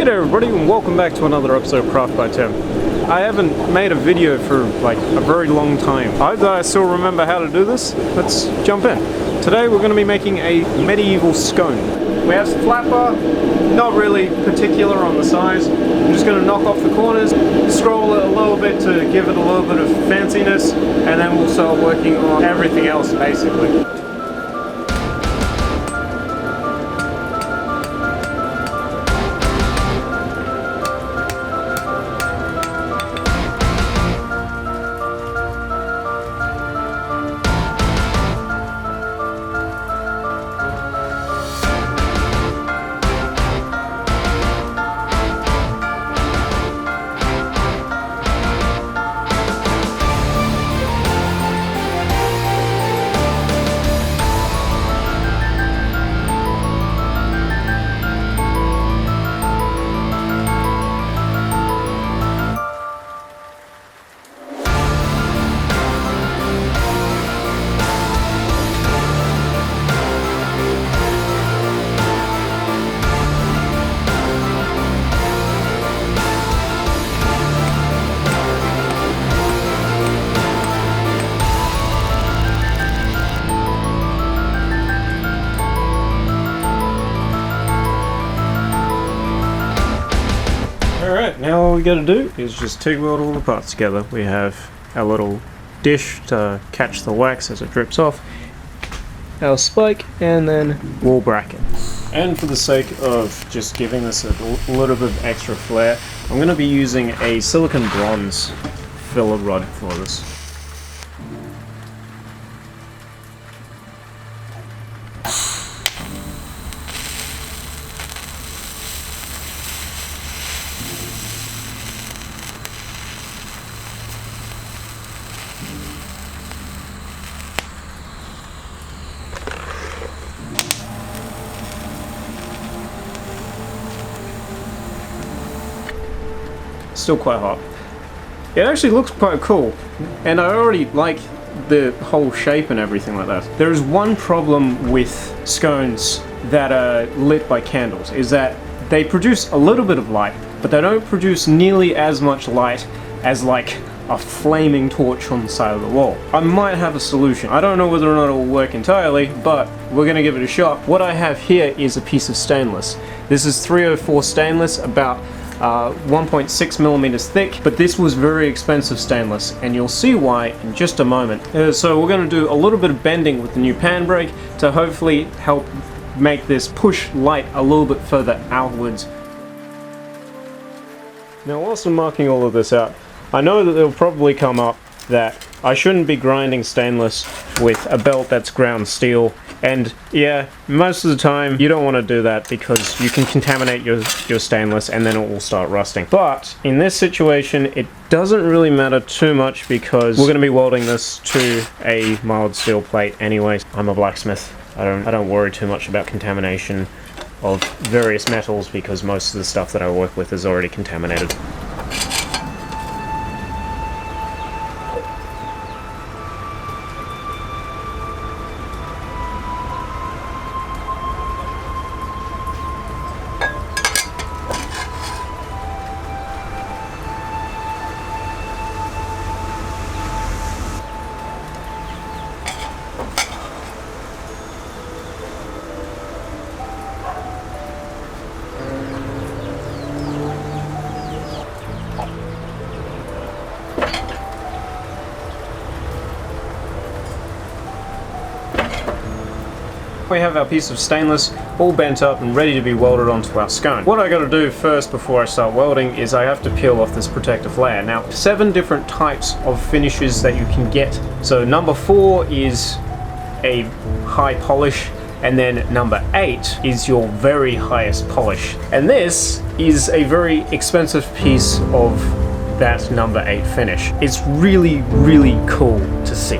G'day everybody and welcome back to another episode of Craft by Tim. I haven't made a video for like a very long time. I hope that I still remember how to do this. Let's jump in. Today we're going to be making a medieval scone. We have some flat bar, not really particular on the size. I'm just going to knock off the corners, scroll it a little bit to give it a little bit of fanciness, and then we'll start working on everything else basically. Alright, now all we gotta do is just TIG weld all the parts together. We have our little dish to catch the wax as it drips off, our spike, and then wall bracket. And for the sake of just giving this a little bit of extra flair, I'm going to be using a silicon bronze filler rod for this. Still quite hot. It actually looks quite cool, and I already like the whole shape and everything like that. There is one problem with scones that are lit by candles, is that they produce a little bit of light, but they don't produce nearly as much light as like a flaming torch on the side of the wall. I might have a solution. I don't know whether or not it will work entirely, but we're gonna give it a shot. What I have here is a piece of stainless. This is 304 stainless, about 1.6 millimeters thick, but this was very expensive stainless, and you'll see why in just a moment. So we're going to do a little bit of bending with the new pan brake to hopefully help make this push light a little bit further outwards. Now, whilst I'm marking all of this out, I know that it'll probably come up that I shouldn't be grinding stainless with a belt that's ground steel. And yeah, most of the time you don't want to do that because you can contaminate your stainless and then it will start rusting. But in this situation, it doesn't really matter too much because we're going to be welding this to a mild steel plate anyways. I'm a blacksmith. I don't worry too much about contamination of various metals because most of the stuff that I work with is already contaminated. We have our piece of stainless all bent up and ready to be welded onto our scone. What I got to do first before I start welding is I have to peel off this protective layer. Now, 7 different types of finishes that you can get. So number 4 is a high polish, and then number 8 is your very highest polish. And this is a very expensive piece of that number 8 finish. It's really, really cool to see.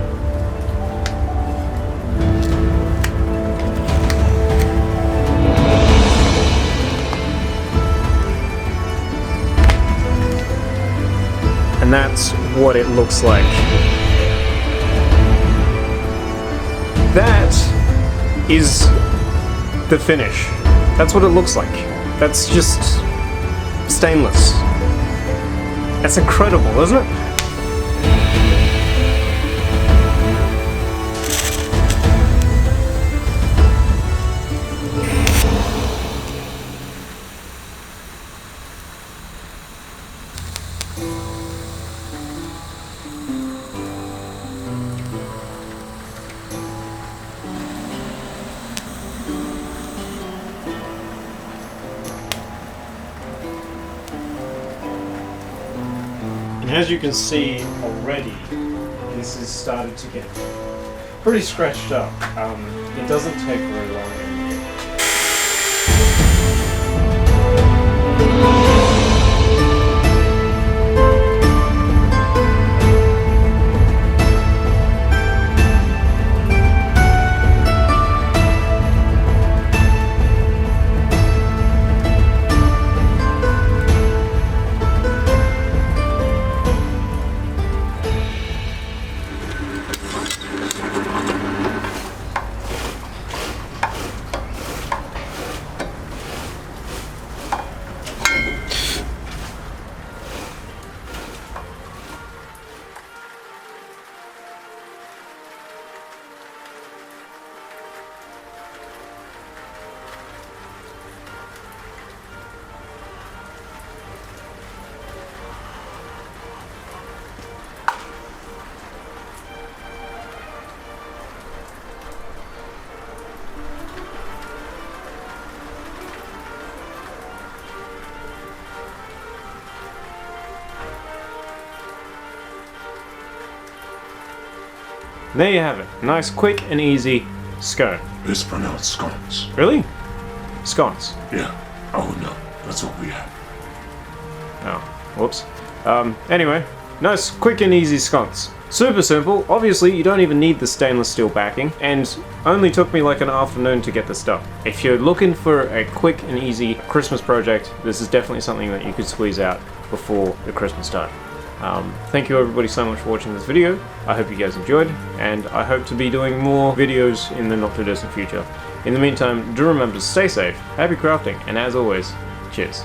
And that's what it looks like. That is the finish. That's what it looks like. That's just stainless. That's incredible, isn't it? And as you can see already, this has started to get pretty scratched up. It doesn't take very long. There you have it. Nice, quick and easy scone. It's pronounced sconce. Really? Sconce. Yeah. Oh no, that's what we have. Oh, whoops. Anyway, nice, quick and easy sconce. Super simple. Obviously, you don't even need the stainless steel backing, and only took me like an afternoon to get this done. If you're looking for a quick and easy Christmas project, this is definitely something that you could squeeze out before the Christmas time. Thank you everybody so much for watching this video. I hope you guys enjoyed, and I hope to be doing more videos in the not too distant future. In the meantime, do remember to stay safe, happy crafting, and as always, cheers.